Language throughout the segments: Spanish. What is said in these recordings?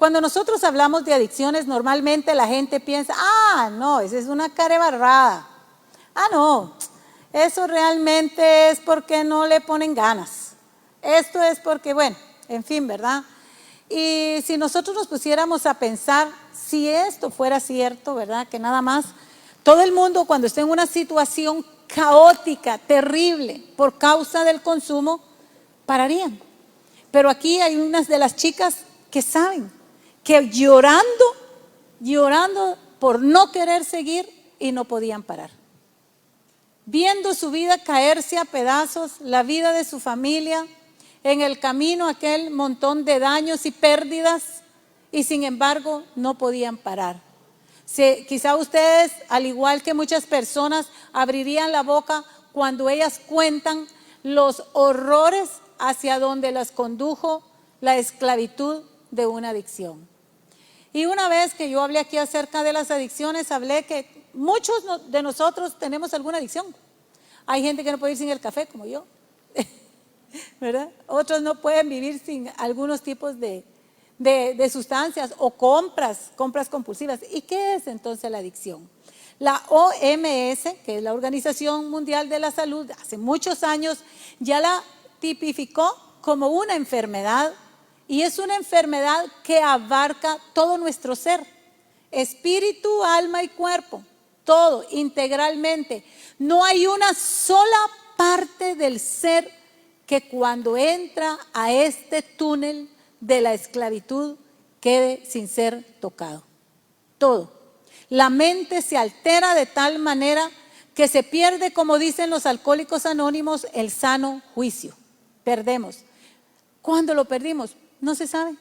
Cuando nosotros hablamos de adicciones, normalmente la gente piensa, no, esa es una carebarrada. No, eso realmente es porque no le ponen ganas. Esto es porque, bueno, en fin, ¿verdad? Y si nosotros nos pusiéramos a pensar, si esto fuera cierto, ¿verdad? Que nada más, todo el mundo cuando esté en una situación caótica, terrible, por causa del consumo, pararían. Pero aquí hay unas de las chicas que saben que llorando por no querer seguir y no podían parar. Viendo su vida caerse a pedazos, la vida de su familia, en el camino aquel montón de daños y pérdidas, y sin embargo no podían parar. Quizá ustedes, al igual que muchas personas, abrirían la boca cuando ellas cuentan los horrores hacia donde las condujo la esclavitud de una adicción. Y una vez que yo hablé aquí acerca de las adicciones, hablé que muchos de nosotros tenemos alguna adicción. Hay gente que no puede ir sin el café, como yo, ¿verdad? Otros no pueden vivir sin algunos tipos de sustancias o compras compulsivas. ¿Y qué es entonces la adicción? La OMS, que es la Organización Mundial de la Salud, hace muchos años ya la tipificó como una enfermedad, y es una enfermedad que abarca todo nuestro ser, espíritu, alma y cuerpo, todo integralmente. No hay una sola parte del ser que cuando entra a este túnel de la esclavitud quede sin ser tocado. Todo. La mente se altera de tal manera que se pierde, como dicen los alcohólicos anónimos, el sano juicio. Perdemos. ¿Cuándo lo perdimos? No se sabe.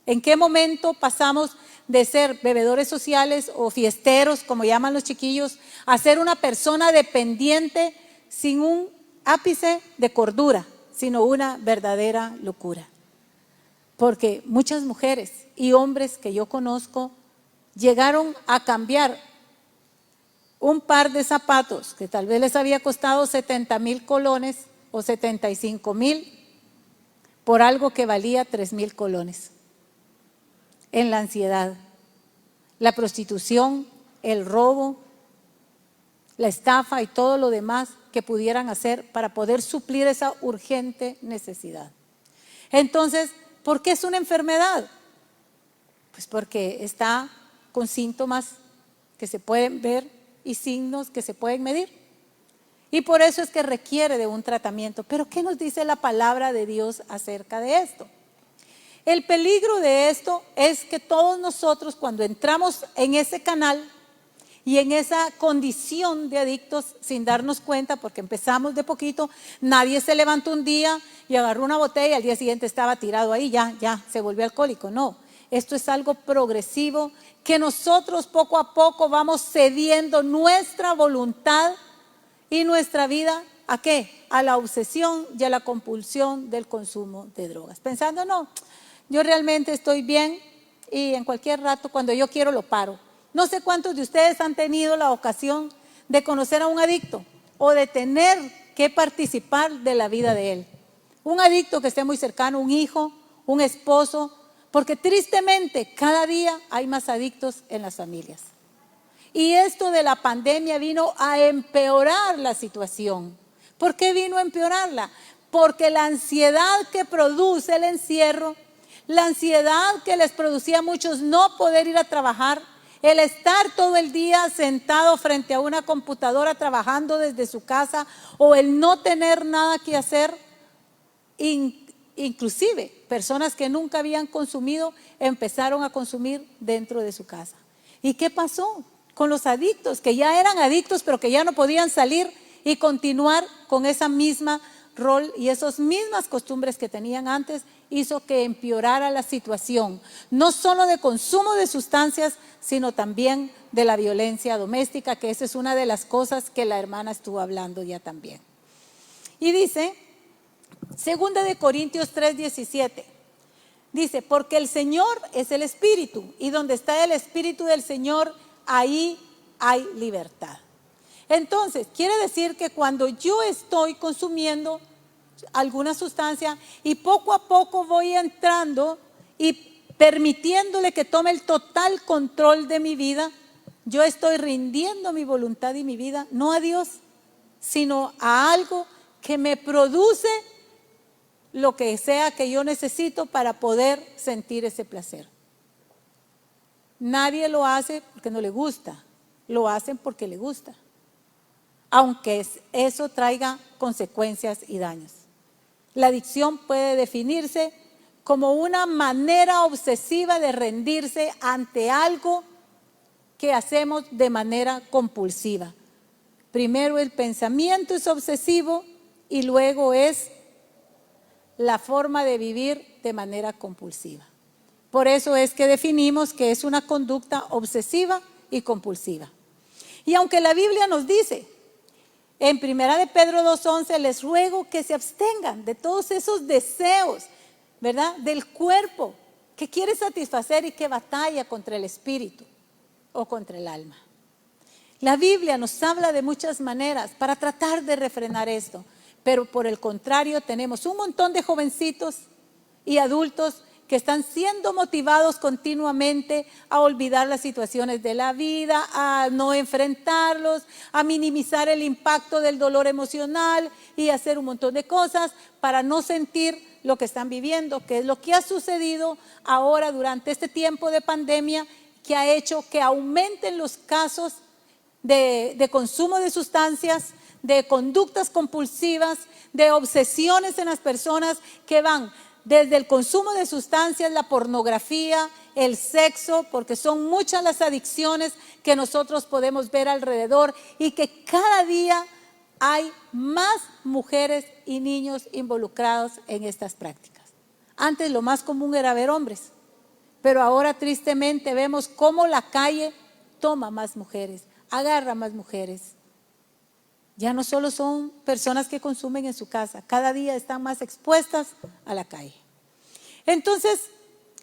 ¿En qué momento pasamos de ser bebedores sociales o fiesteros, como llaman los chiquillos, a ser una persona dependiente sin un ápice de cordura, sino una verdadera locura? Porque muchas mujeres y hombres que yo conozco llegaron a cambiar un par de zapatos que tal vez les había costado 70,000 colones o 75,000 por algo que valía 3,000 colones. En la ansiedad, la prostitución, el robo, la estafa y todo lo demás que pudieran hacer para poder suplir esa urgente necesidad. Entonces, ¿por qué es una enfermedad? Pues porque está con síntomas que se pueden ver y signos que se pueden medir. Y por eso es que requiere de un tratamiento. Pero ¿qué nos dice la palabra de Dios acerca de esto? El peligro de esto es que todos nosotros, cuando entramos en ese canal y en esa condición de adictos sin darnos cuenta, porque empezamos de poquito, nadie se levantó un día y agarró una botella y al día siguiente estaba tirado ahí, ya se volvió alcohólico. No, esto es algo progresivo que nosotros poco a poco vamos cediendo nuestra voluntad y nuestra vida, ¿a qué? A la obsesión y a la compulsión del consumo de drogas. Pensando, no, yo realmente estoy bien y en cualquier rato cuando yo quiero lo paro. No sé cuántos de ustedes han tenido la ocasión de conocer a un adicto o de tener que participar de la vida de él. Un adicto que esté muy cercano, un hijo, un esposo, porque tristemente cada día hay más adictos en las familias. Y esto de la pandemia vino a empeorar la situación. ¿Por qué vino a empeorarla? Porque la ansiedad que produce el encierro, la ansiedad que les producía a muchos no poder ir a trabajar, el estar todo el día sentado frente a una computadora trabajando desde su casa, o el no tener nada que hacer, inclusive personas que nunca habían consumido empezaron a consumir dentro de su casa. ¿Y qué pasó con los adictos? Que ya eran adictos pero que ya no podían salir y continuar con esa misma rol y esas mismas costumbres que tenían antes, hizo que empeorara la situación, no solo de consumo de sustancias, sino también de la violencia doméstica, que esa es una de las cosas que la hermana estuvo hablando ya también. Y dice, 2 de Corintios 3:17, dice, porque el Señor es el Espíritu, y donde está el Espíritu del Señor, ahí hay libertad. Entonces, quiere decir que cuando yo estoy consumiendo alguna sustancia y poco a poco voy entrando y permitiéndole que tome el total control de mi vida, yo estoy rindiendo mi voluntad y mi vida, no a Dios, sino a algo que me produce lo que sea que yo necesito para poder sentir ese placer. Nadie lo hace porque no le gusta, lo hacen porque le gusta, aunque eso traiga consecuencias y daños. La adicción puede definirse como una manera obsesiva de rendirse ante algo que hacemos de manera compulsiva. Primero el pensamiento es obsesivo y luego es la forma de vivir de manera compulsiva. Por eso es que definimos que es una conducta obsesiva y compulsiva. Y aunque la Biblia nos dice, en 1 de Pedro 2:11, les ruego que se abstengan de todos esos deseos, ¿verdad?, del cuerpo que quiere satisfacer y que batalla contra el espíritu o contra el alma. La Biblia nos habla de muchas maneras para tratar de refrenar esto, pero por el contrario tenemos un montón de jovencitos y adultos que están siendo motivados continuamente a olvidar las situaciones de la vida, a no enfrentarlos, a minimizar el impacto del dolor emocional y hacer un montón de cosas para no sentir lo que están viviendo, que es lo que ha sucedido ahora durante este tiempo de pandemia, que ha hecho que aumenten los casos de consumo de sustancias, de conductas compulsivas, de obsesiones en las personas que van desde el consumo de sustancias, la pornografía, el sexo, porque son muchas las adicciones que nosotros podemos ver alrededor y que cada día hay más mujeres y niños involucrados en estas prácticas. Antes lo más común era ver hombres, pero ahora tristemente vemos cómo la calle toma más mujeres, agarra más mujeres. Ya no solo son personas que consumen en su casa, cada día están más expuestas a la calle. Entonces,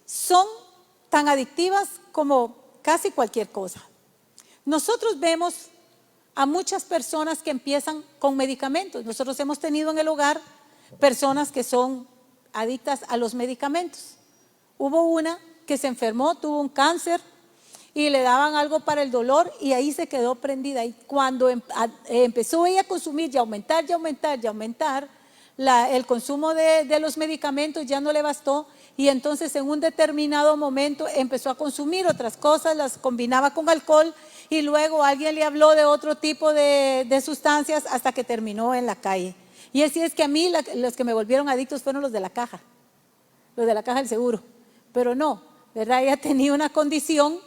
son tan adictivas como casi cualquier cosa. Nosotros vemos a muchas personas que empiezan con medicamentos. Nosotros hemos tenido en el hogar personas que son adictas a los medicamentos. Hubo una que se enfermó, tuvo un cáncer y le daban algo para el dolor y ahí se quedó prendida. Y cuando empezó ella a consumir y aumentar, el consumo de los medicamentos ya no le bastó y entonces en un determinado momento empezó a consumir otras cosas, las combinaba con alcohol y luego alguien le habló de otro tipo de sustancias hasta que terminó en la calle. Y así es que a mí los que me volvieron adictos fueron los de la caja del seguro, pero no, ¿verdad? Ella tenía una condición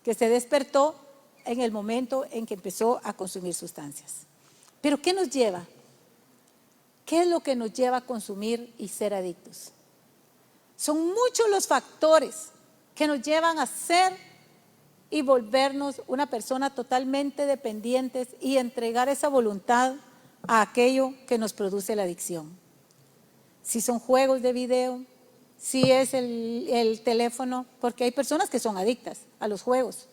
que se despertó en el momento en que empezó a consumir sustancias. Pero ¿qué nos lleva? ¿Qué es lo que nos lleva a consumir y ser adictos? Son muchos los factores que nos llevan a ser y volvernos una persona totalmente dependientes y entregar esa voluntad a aquello que nos produce la adicción. Si son juegos de video, si es el teléfono, porque hay personas que son adictas a los juegos.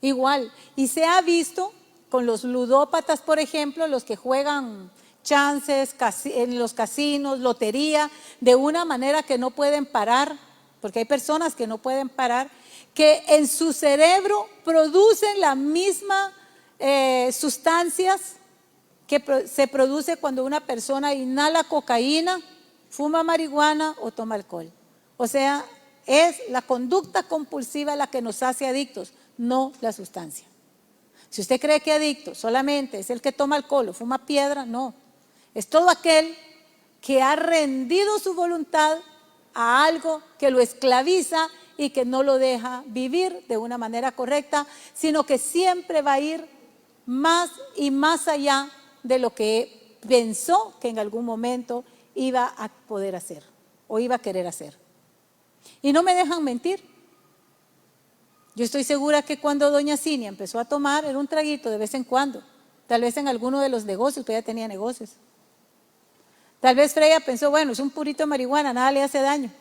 Igual, y se ha visto con los ludópatas, por ejemplo, los que juegan chances en los casinos, lotería, de una manera que no pueden parar, porque hay personas que no pueden parar, que en su cerebro producen la misma sustancias que se produce cuando una persona inhala cocaína, fuma marihuana o toma alcohol. O sea, es la conducta compulsiva la que nos hace adictos, no la sustancia. Si usted cree que adicto solamente es el que toma alcohol o fuma piedra, no. Es todo aquel que ha rendido su voluntad a algo que lo esclaviza y que no lo deja vivir de una manera correcta, sino que siempre va a ir más y más allá de lo que pensó que en algún momento iba a poder hacer o iba a querer hacer. Y no me dejan mentir. Yo estoy segura que cuando doña Cinia empezó a tomar era un traguito de vez en cuando, tal vez en alguno de los negocios, porque ella tenía negocios. Tal vez Freya pensó, bueno, es un purito de marihuana, nada le hace daño.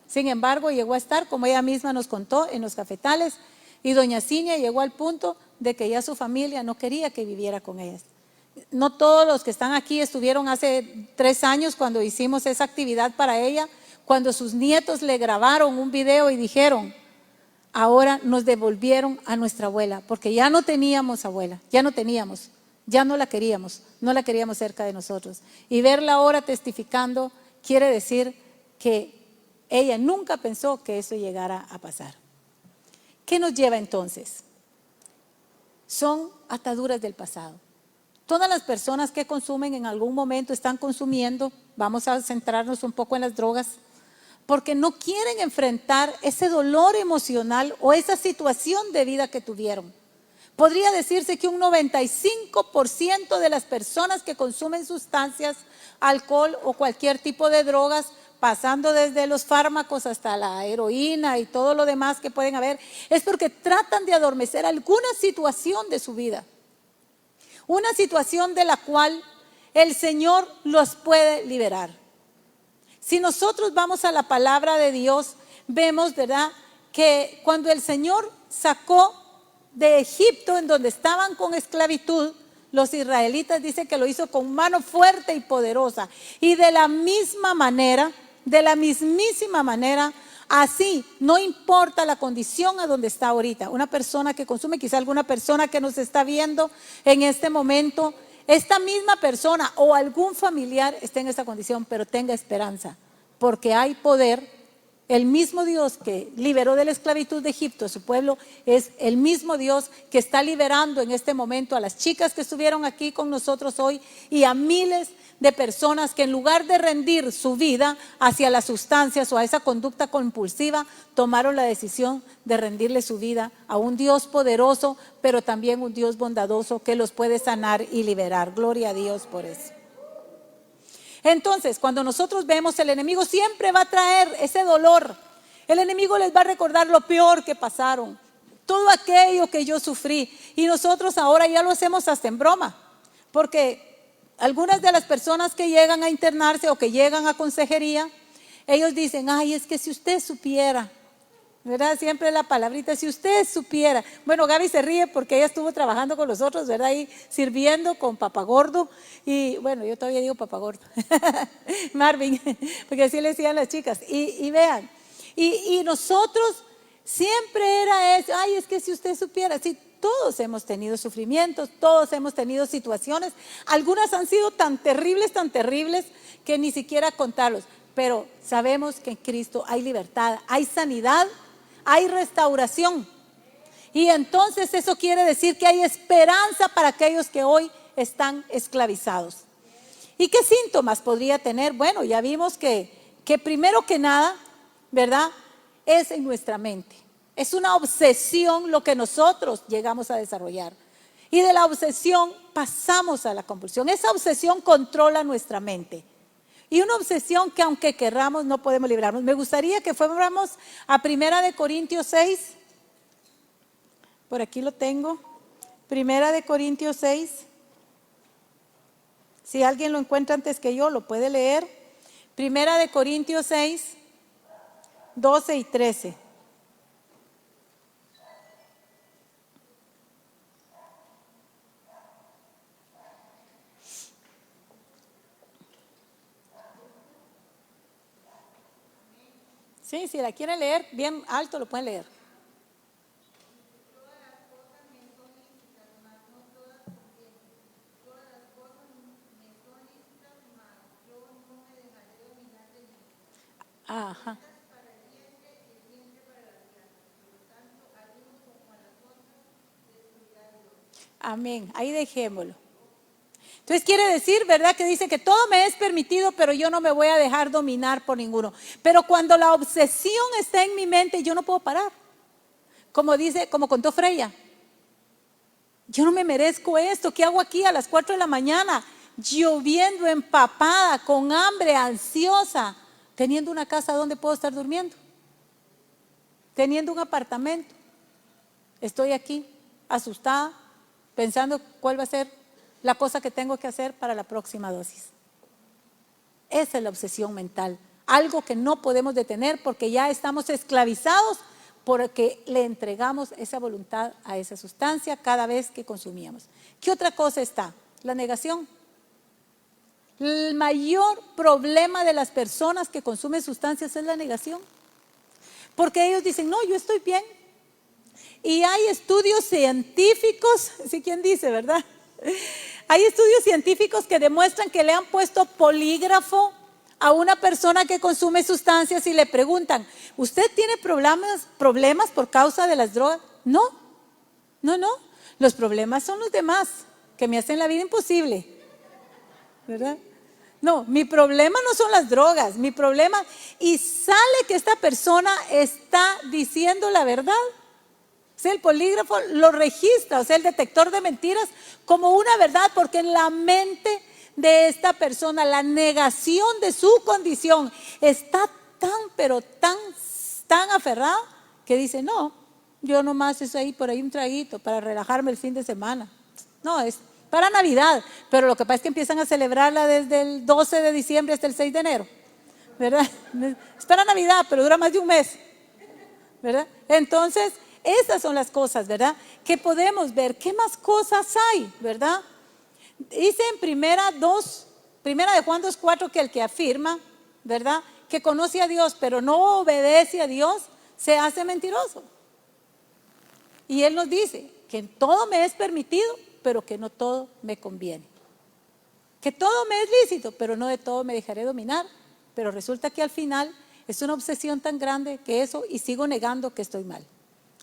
Sin embargo, llegó a estar, como ella misma nos contó, en los cafetales, y doña Cinia llegó al punto de que ya su familia no quería que viviera con ellas. No todos los que están aquí estuvieron hace 3 años cuando hicimos esa actividad para ella, cuando sus nietos le grabaron un video y dijeron: ahora nos devolvieron a nuestra abuela, porque ya no teníamos abuela, ya no la queríamos cerca de nosotros. Y verla ahora testificando quiere decir que ella nunca pensó que eso llegara a pasar. ¿Qué nos lleva entonces? Son ataduras del pasado. Todas las personas que consumen en algún momento están consumiendo, vamos a centrarnos un poco en las drogas, porque no quieren enfrentar ese dolor emocional o esa situación de vida que tuvieron. Podría decirse que un 95% de las personas que consumen sustancias, alcohol o cualquier tipo de drogas, pasando desde los fármacos hasta la heroína y todo lo demás que pueden haber, es porque tratan de adormecer alguna situación de su vida. Una situación de la cual el Señor los puede liberar. Si nosotros vamos a la palabra de Dios, vemos, ¿verdad?, que cuando el Señor sacó de Egipto, en donde estaban con esclavitud, los israelitas, dice que lo hizo con mano fuerte y poderosa. Y de la misma manera, de la mismísima manera, así, no importa la condición a donde está ahorita, una persona que consume, quizá alguna persona que nos está viendo en este momento, esta misma persona o algún familiar esté en esta condición, pero tenga esperanza, porque hay poder. El mismo Dios que liberó de la esclavitud de Egipto a su pueblo es el mismo Dios que está liberando en este momento a las chicas que estuvieron aquí con nosotros hoy y a miles de personas que en lugar de rendir su vida hacia las sustancias o a esa conducta compulsiva, tomaron la decisión de rendirle su vida a un Dios poderoso, pero también un Dios bondadoso que los puede sanar y liberar. Gloria a Dios por eso. Entonces, cuando nosotros vemos, el enemigo siempre va a traer ese dolor. El enemigo les va a recordar lo peor que pasaron, todo aquello que yo sufrí. Y nosotros ahora ya lo hacemos hasta en broma, porque algunas de las personas que llegan a internarse o que llegan a consejería, ellos dicen: ay, es que si usted supiera, ¿verdad? Siempre la palabrita, si usted supiera. Bueno, Gaby se ríe porque ella estuvo trabajando con nosotros, ¿verdad? Ahí sirviendo con Papá Gordo. Y bueno, yo todavía digo Papá Gordo. Marvin, porque así le decían las chicas. Y vean, y nosotros siempre era eso: ay, es que si usted supiera. Sí, todos hemos tenido sufrimientos, todos hemos tenido situaciones. Algunas han sido tan terribles que ni siquiera contarlos. Pero sabemos que en Cristo hay libertad, hay sanidad, hay restauración. Y entonces eso quiere decir que hay esperanza para aquellos que hoy están esclavizados. ¿Y qué síntomas podría tener? Bueno, ya vimos que primero que nada, ¿verdad?, es en nuestra mente. Es una obsesión lo que nosotros llegamos a desarrollar. Y de la obsesión pasamos a la compulsión. Esa obsesión controla nuestra mente. Y una obsesión que aunque querramos no podemos librarnos. Me gustaría que fuéramos a 1 Corintios 6. Por aquí lo tengo. 1 Corintios 6. Si alguien lo encuentra antes que yo, lo puede leer. 1 Corintios 6, 12 y 13. Sí, si la quieren leer bien alto, lo pueden leer. Ajá. Amén. Ahí dejémoslo. Entonces quiere decir, ¿verdad?, que dice que todo me es permitido, pero yo no me voy a dejar dominar por ninguno. Pero cuando la obsesión está en mi mente, yo no puedo parar. Como contó Freya, yo no me merezco esto. ¿Qué hago aquí a las 4 de la mañana? Lloviendo, empapada, con hambre, ansiosa, teniendo una casa donde puedo estar durmiendo, teniendo un apartamento. Estoy aquí, asustada, pensando cuál va a ser la cosa que tengo que hacer para la próxima dosis. Esa es la obsesión mental, algo que no podemos detener porque ya estamos esclavizados, porque le entregamos esa voluntad a esa sustancia cada vez que consumíamos. ¿Qué otra cosa está? La negación. El mayor problema de las personas que consumen sustancias es la negación. Porque ellos dicen, no, yo estoy bien. Y hay estudios científicos, ¿sí quién dice, verdad? Hay estudios científicos que demuestran que le han puesto polígrafo a una persona que consume sustancias y le preguntan, ¿usted tiene problemas por causa de las drogas? No, no. Los problemas son los demás, que me hacen la vida imposible, ¿verdad? No, mi problema no son las drogas, mi problema, y sale que esta persona está diciendo la verdad. O sea, el polígrafo lo registra, o sea, el detector de mentiras como una verdad, porque en la mente de esta persona la negación de su condición está pero tan aferrada que dice, no, yo nomás estoy ahí por ahí un traguito para relajarme el fin de semana. No, es para Navidad, pero lo que pasa es que empiezan a celebrarla desde el 12 de diciembre hasta el 6 de enero, ¿verdad? Es para Navidad, pero dura más de un mes, ¿verdad? Entonces, esas son las cosas, ¿verdad? Que podemos ver. ¿Qué más cosas hay, verdad? Dice en primera de Juan 2:4 que el que afirma, ¿verdad?, que conoce a Dios pero no obedece a Dios, se hace mentiroso. Y Él nos dice que todo me es permitido, pero que no todo me conviene. Que todo me es lícito, pero no de todo me dejaré dominar. Pero resulta que al final es una obsesión tan grande que eso, y sigo negando que estoy mal.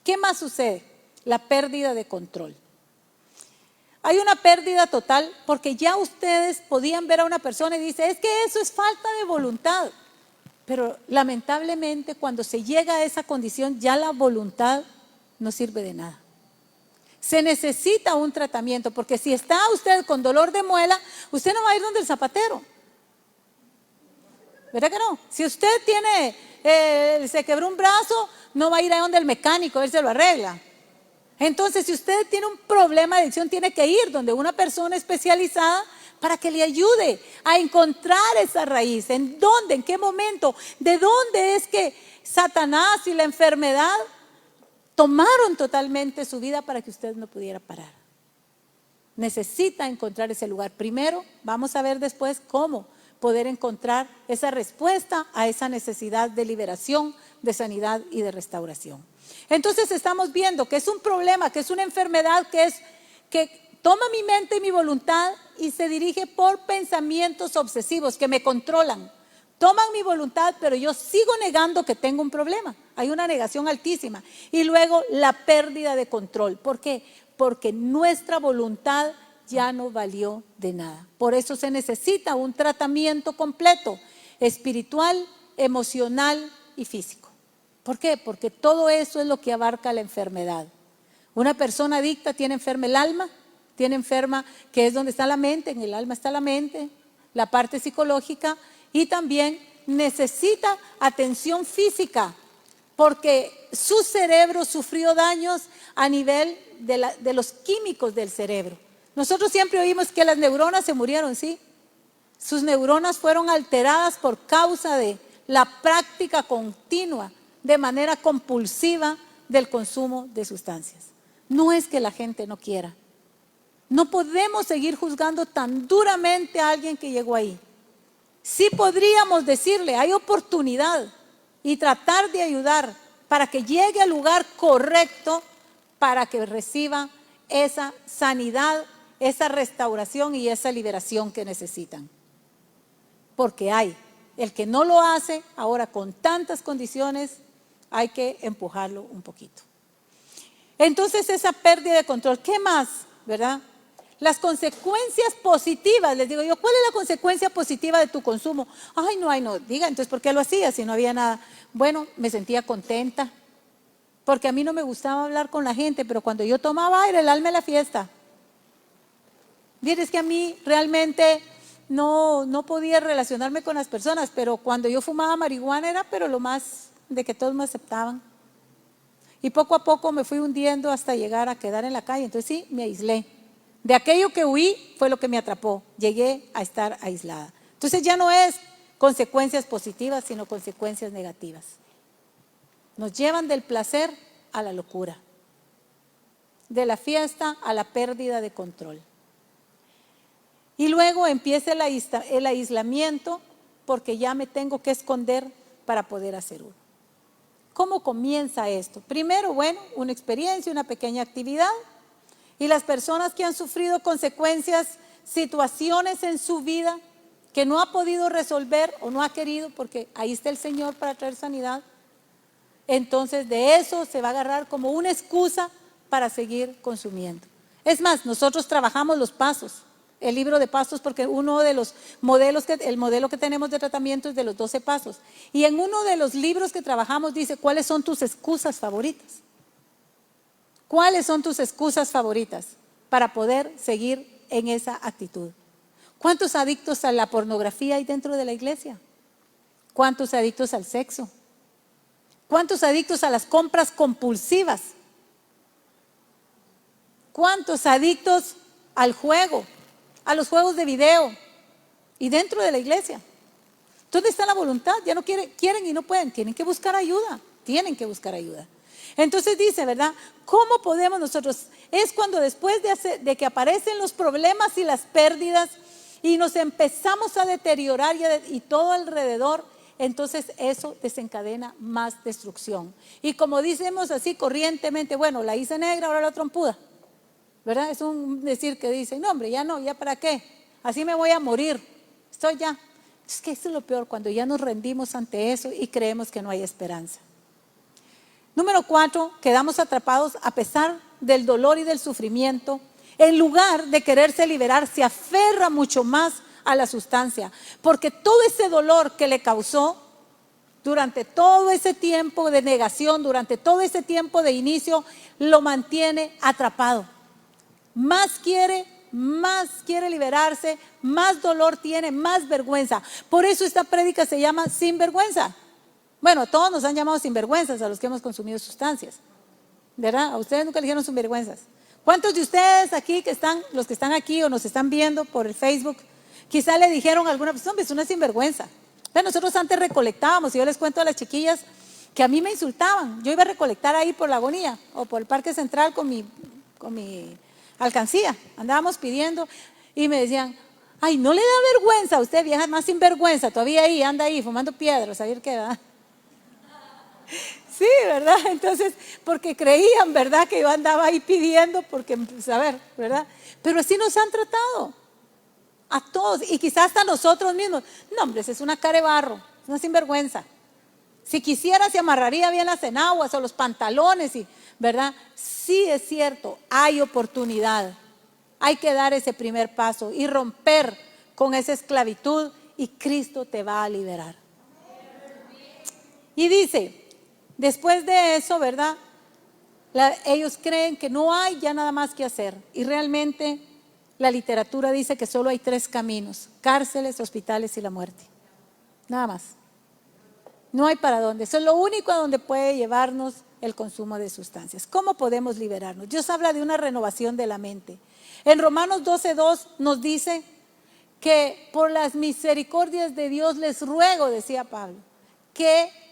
¿Qué más sucede? La pérdida de control. Hay una pérdida total porque ya ustedes podían ver a una persona y dice, es que eso es falta de voluntad. Pero lamentablemente cuando se llega a esa condición ya la voluntad no sirve de nada. Se necesita un tratamiento, porque si está usted con dolor de muela, usted no va a ir donde el zapatero. ¿Verdad que no? Si usted se quebró un brazo, no va a ir a donde el mecánico, él se lo arregla. Entonces, si usted tiene un problema de adicción, tiene que ir donde una persona especializada para que le ayude a encontrar esa raíz. ¿En dónde? ¿En qué momento? ¿De dónde es que Satanás y la enfermedad tomaron totalmente su vida para que usted no pudiera parar? Necesita encontrar ese lugar. Primero, vamos a ver después cómo poder encontrar esa respuesta a esa necesidad de liberación, de sanidad y de restauración. Entonces estamos viendo que es un problema, que es una enfermedad que toma mi mente y mi voluntad y se dirige por pensamientos obsesivos que me controlan. Toman mi voluntad, pero yo sigo negando que tengo un problema. Hay una negación altísima. Y luego la pérdida de control. ¿Por qué? Porque nuestra voluntad ya no valió de nada. Por eso se necesita un tratamiento completo, espiritual, emocional y físico. ¿Por qué? Porque todo eso es lo que abarca la enfermedad. Una persona adicta tiene enferma el alma, tiene enferma, que es donde está la mente, en el alma está la mente, la parte psicológica, y también necesita atención física, porque su cerebro sufrió daños a nivel de los químicos del cerebro. Nosotros siempre oímos que las neuronas se murieron, ¿sí? Sus neuronas fueron alteradas por causa de la práctica continua, de manera compulsiva, del consumo de sustancias. No es que la gente no quiera. No podemos seguir juzgando tan duramente a alguien que llegó ahí. Sí podríamos decirle, hay oportunidad, y tratar de ayudar para que llegue al lugar correcto, para que reciba esa sanidad, esa restauración y esa liberación que necesitan. Porque hay, el que no lo hace, ahora con tantas condiciones, hay que empujarlo un poquito. Entonces esa pérdida de control, ¿qué más? ¿Verdad? Las consecuencias positivas, les digo yo, ¿cuál es la consecuencia positiva de tu consumo? Ay, no, diga, entonces ¿por qué lo hacía si no había nada? Bueno, me sentía contenta, porque a mí no me gustaba hablar con la gente, pero cuando yo tomaba era el alma de la fiesta. Mire, es que a mí realmente no podía relacionarme con las personas, pero cuando yo fumaba marihuana era pero lo más de que todos me aceptaban. Y poco a poco me fui hundiendo hasta llegar a quedar en la calle. Entonces sí, me aislé. De aquello que huí fue lo que me atrapó. Llegué a estar aislada. Entonces ya no es consecuencias positivas, sino consecuencias negativas. Nos llevan del placer a la locura, de la fiesta a la pérdida de control. Y luego empieza el aislamiento porque ya me tengo que esconder para poder hacer uno. ¿Cómo comienza esto? Primero, bueno, una experiencia, una pequeña actividad. Y las personas que han sufrido consecuencias, situaciones en su vida que no ha podido resolver o no ha querido, porque ahí está el Señor para traer sanidad, entonces de eso se va a agarrar como una excusa para seguir consumiendo. Es más, nosotros trabajamos los pasos, el libro de pasos, porque uno de los modelos, el modelo que tenemos de tratamiento es de los 12 pasos. Y en uno de los libros que trabajamos dice, ¿cuáles son tus excusas favoritas? ¿Cuáles son tus excusas favoritas para poder seguir en esa actitud? ¿Cuántos adictos a la pornografía hay dentro de la iglesia? ¿Cuántos adictos al sexo? ¿Cuántos adictos a las compras compulsivas? ¿Cuántos adictos al juego, a los juegos de video y dentro de la iglesia? ¿Dónde está la voluntad? Ya no quieren y no pueden, tienen que buscar ayuda, tienen que buscar ayuda. Entonces dice, ¿verdad? ¿Cómo podemos nosotros? Es cuando después de que aparecen los problemas y las pérdidas y nos empezamos a deteriorar y todo alrededor, entonces eso desencadena más destrucción. Y como decimos así corrientemente, bueno, la hice negra, ahora la trompuda, ¿verdad? Es un decir que dice, no hombre, ya no, ya para qué, así me voy a morir, estoy ya. Es que eso es lo peor, cuando ya nos rendimos ante eso y creemos que no hay esperanza. Número 4, quedamos atrapados a pesar del dolor y del sufrimiento. En lugar de quererse liberar, se aferra mucho más a la sustancia, porque todo ese dolor que le causó durante todo ese tiempo de negación, durante todo ese tiempo de inicio, lo mantiene atrapado. Más quiere liberarse, más dolor tiene, más vergüenza. Por eso esta prédica se llama Sin Vergüenza. Bueno, todos nos han llamado sinvergüenzas a los que hemos consumido sustancias, ¿verdad? A ustedes nunca le dijeron sinvergüenzas. ¿Cuántos de ustedes aquí los que están aquí o nos están viendo por el Facebook, quizá le dijeron a alguna persona, hombre, es una sinvergüenza? Bueno, nosotros antes recolectábamos, y yo les cuento a las chiquillas que a mí me insultaban. Yo iba a recolectar ahí por la Agonía o por el Parque Central con mi alcancía. Andábamos pidiendo y me decían, ay, ¿no le da vergüenza a usted, vieja más sinvergüenza? Todavía ahí, anda ahí fumando piedras, a ver qué da. Sí, ¿verdad? Entonces, porque creían, ¿verdad? Que yo andaba ahí pidiendo, porque, pues, a ver, ¿verdad? Pero así nos han tratado, a todos, y quizás hasta nosotros mismos. No, hombre, es una cara de barro, es una sinvergüenza. Si quisiera, se amarraría bien las enaguas o los pantalones, ¿verdad? Sí, es cierto, hay oportunidad. Hay que dar ese primer paso y romper con esa esclavitud, y Cristo te va a liberar. Y dice, después de eso, ¿verdad? Ellos creen que no hay ya nada más que hacer. Y realmente la literatura dice que solo hay 3 caminos: cárceles, hospitales y la muerte. Nada más. No hay para dónde. Eso es lo único a donde puede llevarnos el consumo de sustancias. ¿Cómo podemos liberarnos? Dios habla de una renovación de la mente. En Romanos 12:2 nos dice que por las misericordias de Dios les ruego, decía Pablo, que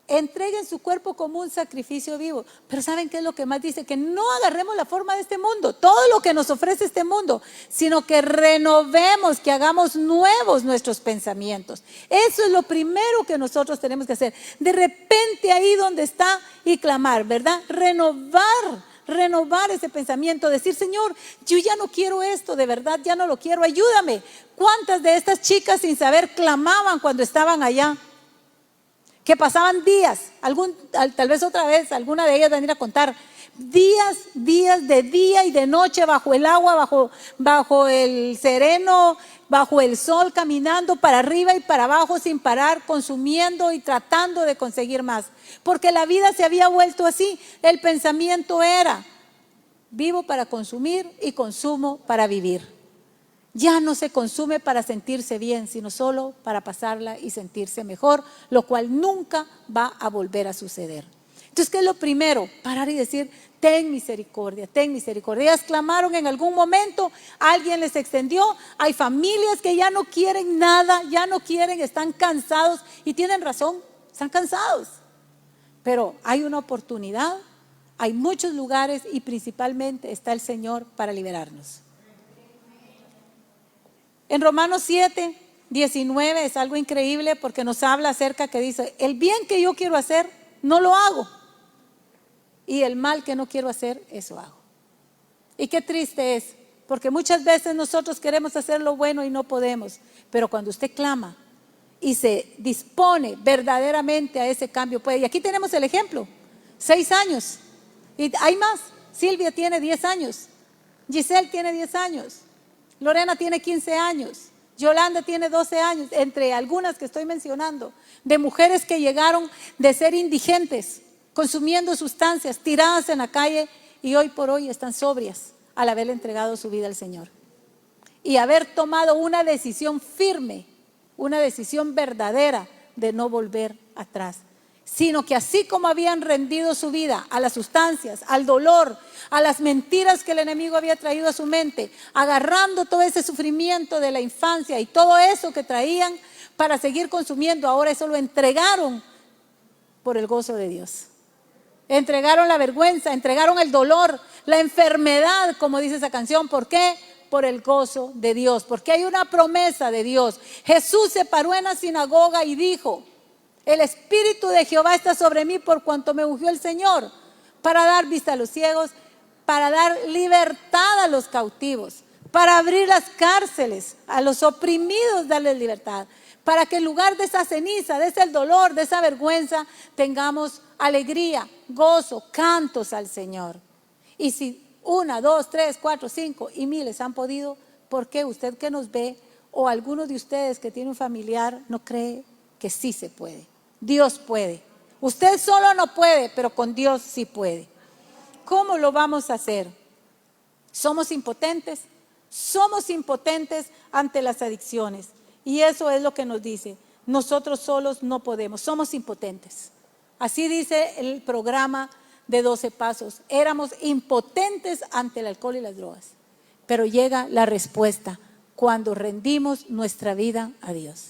entreguen su cuerpo como un sacrificio vivo. Pero ¿saben qué es lo que más dice? Que no agarremos la forma de este mundo, todo lo que nos ofrece este mundo, sino que renovemos, que hagamos nuevos nuestros pensamientos. Eso es lo primero que nosotros tenemos que hacer. De repente ahí donde está y clamar, ¿verdad? Renovar ese pensamiento, decir, Señor, yo ya no quiero esto, de verdad ya no lo quiero, ayúdame. ¿Cuántas de estas chicas sin saber clamaban cuando estaban allá? Que pasaban días, tal vez otra vez alguna de ellas van a ir a contar, días de día y de noche bajo el agua, bajo el sereno, bajo el sol, caminando para arriba y para abajo sin parar, consumiendo y tratando de conseguir más. Porque la vida se había vuelto así. El pensamiento era, vivo para consumir y consumo para vivir. Ya no se consume para sentirse bien, sino solo para pasarla y sentirse mejor, lo cual nunca va a volver a suceder. Entonces, ¿qué es lo primero? Parar y decir, ten misericordia, ten misericordia. Ellas clamaron en algún momento, alguien les extendió. Hay familias que ya no quieren nada, ya no quieren, están cansados y tienen razón, están cansados. Pero hay una oportunidad, hay muchos lugares y principalmente está el Señor para liberarnos. En Romanos 7, 19 es algo increíble porque nos habla acerca que dice, el bien que yo quiero hacer, no lo hago. Y el mal que no quiero hacer, eso hago. Y qué triste es, porque muchas veces nosotros queremos hacer lo bueno y no podemos. Pero cuando usted clama y se dispone verdaderamente a ese cambio, puede. Y aquí tenemos el ejemplo, 6 años. Y hay más, Silvia tiene 10 años, Giselle tiene 10 años, Lorena tiene 15 años, Yolanda tiene 12 años, entre algunas que estoy mencionando, de mujeres que llegaron de ser indigentes, consumiendo sustancias, tiradas en la calle y hoy por hoy están sobrias al haber entregado su vida al Señor. Y haber tomado una decisión firme, una decisión verdadera de no volver atrás. Sino que así como habían rendido su vida a las sustancias, al dolor, a las mentiras que el enemigo había traído a su mente, agarrando todo ese sufrimiento de la infancia y todo eso que traían para seguir consumiendo, ahora eso lo entregaron por el gozo de Dios. Entregaron la vergüenza, entregaron el dolor, la enfermedad, como dice esa canción. ¿Por qué? Por el gozo de Dios, porque hay una promesa de Dios. Jesús se paró en la sinagoga y dijo: el Espíritu de Jehová está sobre mí por cuanto me ungió el Señor para dar vista a los ciegos, para dar libertad a los cautivos, para abrir las cárceles a los oprimidos, darles libertad, para que en lugar de esa ceniza, de ese dolor, de esa vergüenza, tengamos alegría, gozo, cantos al Señor. Y si 1, 2, 3, 4, 5 y miles han podido, ¿por qué usted que nos ve o alguno de ustedes que tiene un familiar no cree que sí se puede? Dios puede. Usted solo no puede, pero con Dios sí puede. ¿Cómo lo vamos a hacer? Somos impotentes ante las adicciones. Y eso es lo que nos dice. Nosotros solos no podemos, somos impotentes. Así dice el programa de 12 pasos. Éramos impotentes ante el alcohol y las drogas. Pero llega la respuesta cuando rendimos nuestra vida a Dios.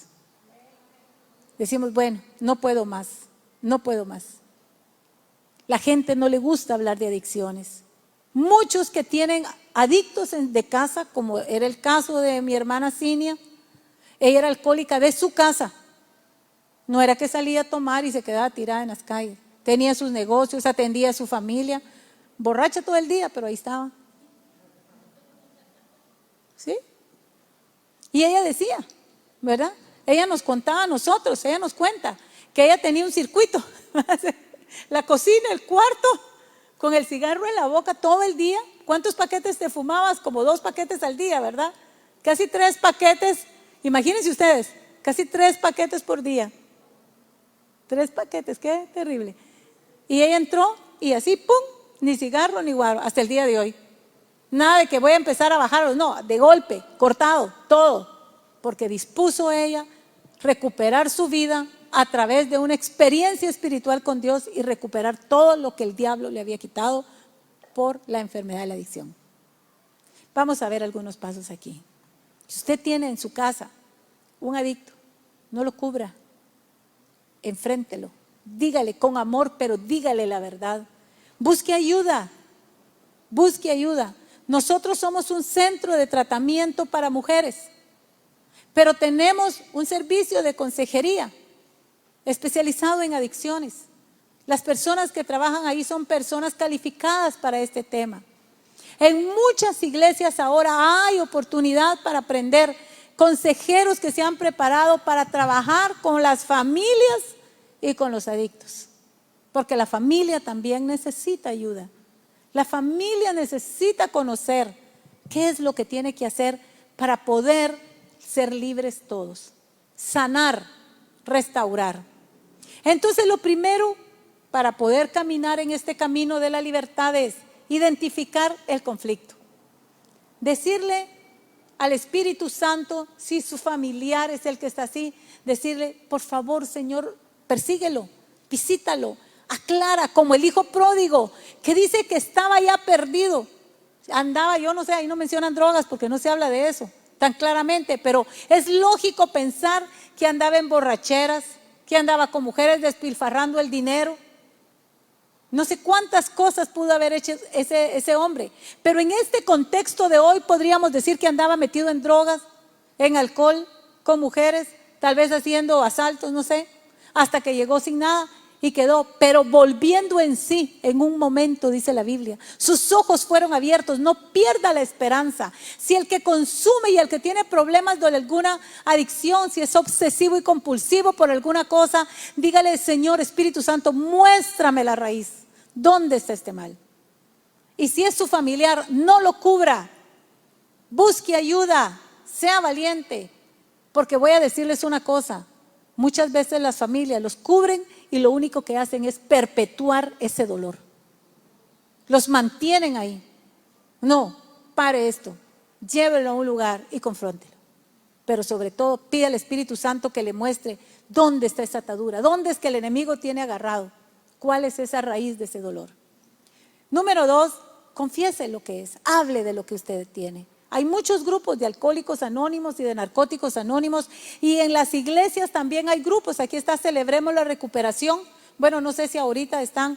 Decimos, bueno, no puedo más. La gente no le gusta hablar de adicciones. Muchos que tienen adictos de casa, como era el caso de mi hermana Cinia, ella era alcohólica de su casa. No era que salía a tomar y se quedaba tirada en las calles. Tenía sus negocios, atendía a su familia, borracha todo el día, pero ahí estaba. ¿Sí? Y ella decía, ¿verdad? Ella nos contaba a nosotros, ella nos cuenta que ella tenía un circuito. La cocina, el cuarto, con el cigarro en la boca todo el día. ¿Cuántos paquetes te fumabas? Como 2 paquetes al día, ¿verdad? Casi 3 paquetes. Imagínense ustedes, casi 3 paquetes por día. 3 paquetes, qué terrible. Y ella entró y así, ¡pum!, ni cigarro ni guaro, hasta el día de hoy. Nada de que voy a empezar a bajarlos, no, de golpe, cortado, todo. Porque dispuso ella recuperar su vida a través de una experiencia espiritual con Dios y recuperar todo lo que el diablo le había quitado por la enfermedad de la adicción. Vamos a ver algunos pasos aquí. Si usted tiene en su casa un adicto, no lo cubra, enfréntelo, dígale con amor, pero dígale la verdad. Busque ayuda. Nosotros somos un centro de tratamiento para mujeres, pero tenemos un servicio de consejería especializado en adicciones. Las personas que trabajan ahí son personas calificadas para este tema. En muchas iglesias ahora hay oportunidad para aprender, consejeros que se han preparado para trabajar con las familias y con los adictos, porque la familia también necesita ayuda. La familia necesita conocer qué es lo que tiene que hacer para poder ser libres todos, sanar, restaurar. Entonces lo primero para poder caminar en este camino de la libertad es identificar el conflicto. Decirle al Espíritu Santo, si su familiar es el que está así, decirle, por favor, Señor, persíguelo, visítalo, aclara, como el hijo pródigo, que dice que estaba ya perdido. Andaba, yo no sé, ahí no mencionan drogas porque no se habla de eso tan claramente, pero es lógico pensar que andaba en borracheras, que andaba con mujeres despilfarrando el dinero. No sé cuántas cosas pudo haber hecho ese hombre, pero en este contexto de hoy podríamos decir que andaba metido en drogas, en alcohol, con mujeres, tal vez haciendo asaltos, no sé, hasta que llegó sin nada y quedó, pero volviendo en sí en un momento, dice la Biblia. Sus ojos fueron abiertos, no pierda la esperanza. Si el que consume y el que tiene problemas de alguna adicción, si es obsesivo y compulsivo por alguna cosa, dígale: Señor Espíritu Santo, muéstrame la raíz. ¿Dónde está este mal? Y si es su familiar, no lo cubra. Busque ayuda, sea valiente. Porque voy a decirles una cosa: muchas veces las familias los cubren y lo único que hacen es perpetuar ese dolor. Los mantienen ahí. No, pare esto, llévelo a un lugar y confróntelo. Pero sobre todo, pide al Espíritu Santo que le muestre dónde está esa atadura, dónde es que el enemigo tiene agarrado, cuál es esa raíz de ese dolor. Número 2, confiese lo que es, hable de lo que usted tiene. Hay muchos grupos de alcohólicos anónimos y de narcóticos anónimos, y en las iglesias también hay grupos. Aquí está Celebremos la Recuperación. Bueno, no sé si ahorita está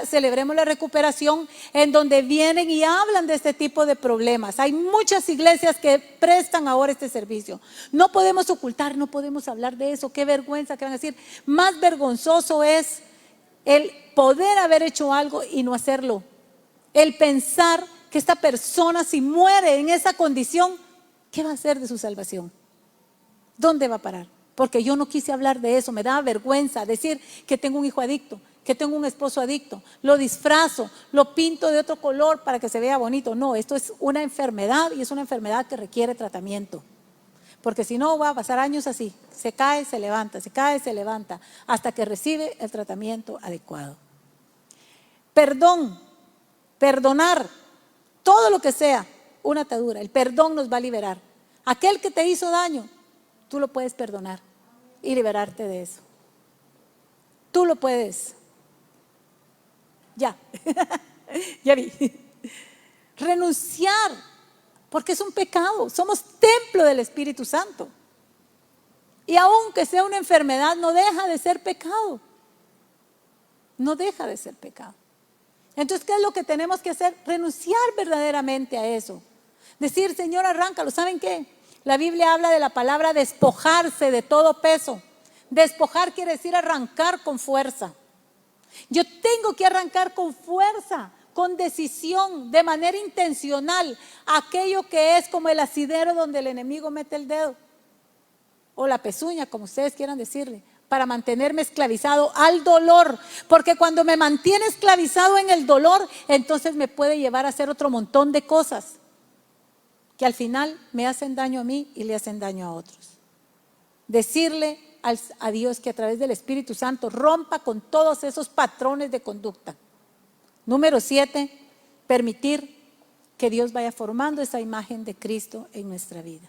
Celebremos la Recuperación, en donde vienen y hablan de este tipo de problemas. Hay muchas iglesias que prestan ahora este servicio. No podemos ocultar, no podemos hablar de eso. Qué vergüenza, que van a decir. Más vergonzoso es el poder haber hecho algo y no hacerlo. El pensar que esta persona, si muere en esa condición, ¿qué va a hacer de su salvación? ¿Dónde va a parar? Porque yo no quise hablar de eso, me da vergüenza decir que tengo un hijo adicto, que tengo un esposo adicto. Lo disfrazo, lo pinto de otro color para que se vea bonito. No, esto es una enfermedad, y es una enfermedad que requiere tratamiento. Porque si no, va a pasar años así, se cae, se levanta, se cae, se levanta, hasta que recibe el tratamiento adecuado. Perdón, perdonar, todo lo que sea una atadura, el perdón nos va a liberar. Aquel que te hizo daño, tú lo puedes perdonar y liberarte de eso. Tú lo puedes. Ya, ya vi. Renunciar, porque es un pecado. Somos templo del Espíritu Santo. Y aunque sea una enfermedad, no deja de ser pecado. No deja de ser pecado. Entonces, ¿qué es lo que tenemos que hacer? Renunciar verdaderamente a eso. Decir: Señor, arráncalo. ¿Saben qué? La Biblia habla de la palabra despojarse de todo peso. Despojar quiere decir arrancar con fuerza. Yo tengo que arrancar con fuerza, con decisión, de manera intencional, aquello que es como el asidero donde el enemigo mete el dedo, o la pezuña, como ustedes quieran decirle, para mantenerme esclavizado al dolor. Porque cuando me mantiene esclavizado en el dolor, entonces me puede llevar a hacer otro montón de cosas que al final me hacen daño a mí y le hacen daño a otros. Decirle a Dios que a través del Espíritu Santo rompa con todos esos patrones de conducta. Número 7, permitir que Dios vaya formando esa imagen de Cristo en nuestra vida.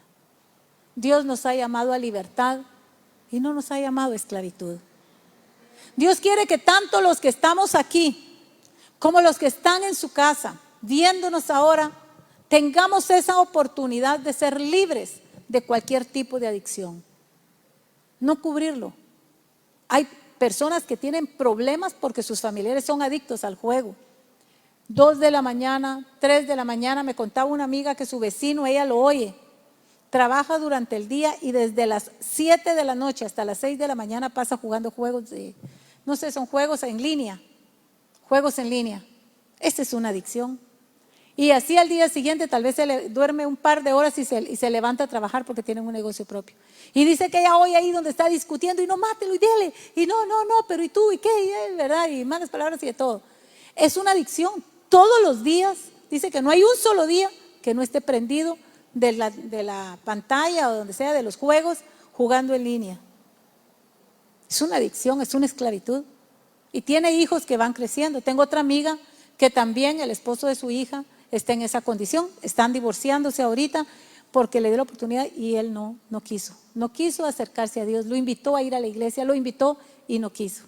Dios nos ha llamado a libertad y no nos ha llamado a esclavitud. Dios quiere que tanto los que estamos aquí como los que están en su casa viéndonos ahora tengamos esa oportunidad de ser libres de cualquier tipo de adicción. No cubrirlo. Hay personas que tienen problemas porque sus familiares son adictos al juego. 2 de la mañana, 3 de la mañana, me contaba una amiga que su vecino, ella lo oye, trabaja durante el día y desde las 7 de la noche hasta las 6 de la mañana pasa jugando juegos de, no sé, son juegos en línea. Juegos en línea. Esta es una adicción. Y así al día siguiente tal vez se le duerme un par de horas y se levanta a trabajar porque tienen un negocio propio. Y dice que ella hoy ahí donde está discutiendo, y no, mátelo y dele, y no, pero y tú, y qué, y ¿verdad? Y malas palabras y de todo. Es una adicción. Todos los días, dice que no hay un solo día que no esté prendido de la pantalla o donde sea de los juegos, jugando en línea. Es una adicción, es una esclavitud. Y tiene hijos que van creciendo. Tengo otra amiga que también el esposo de su hija está en esa condición. Están divorciándose ahorita porque le dio la oportunidad y él no quiso. No quiso acercarse a Dios. Lo invitó a ir a la iglesia, lo invitó y no quiso.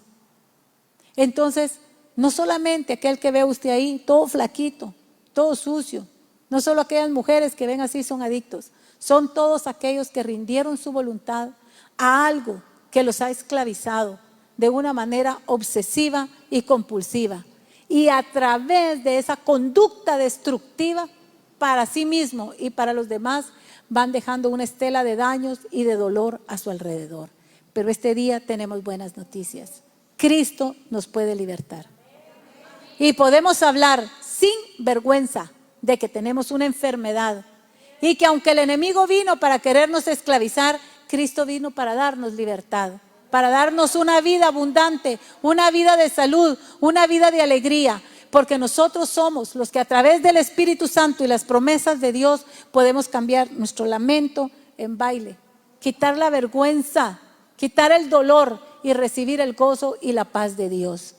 Entonces, no solamente aquel que ve usted ahí, todo flaquito, todo sucio. No solo aquellas mujeres que ven así son adictos. Son todos aquellos que rindieron su voluntad a algo que los ha esclavizado de una manera obsesiva y compulsiva. Y a través de esa conducta destructiva para sí mismo y para los demás, van dejando una estela de daños y de dolor a su alrededor. Pero este día tenemos buenas noticias. Cristo nos puede libertar. Y podemos hablar sin vergüenza de que tenemos una enfermedad y que aunque el enemigo vino para querernos esclavizar, Cristo vino para darnos libertad, para darnos una vida abundante, una vida de salud, una vida de alegría, porque nosotros somos los que a través del Espíritu Santo y las promesas de Dios podemos cambiar nuestro lamento en baile, quitar la vergüenza, quitar el dolor y recibir el gozo y la paz de Dios.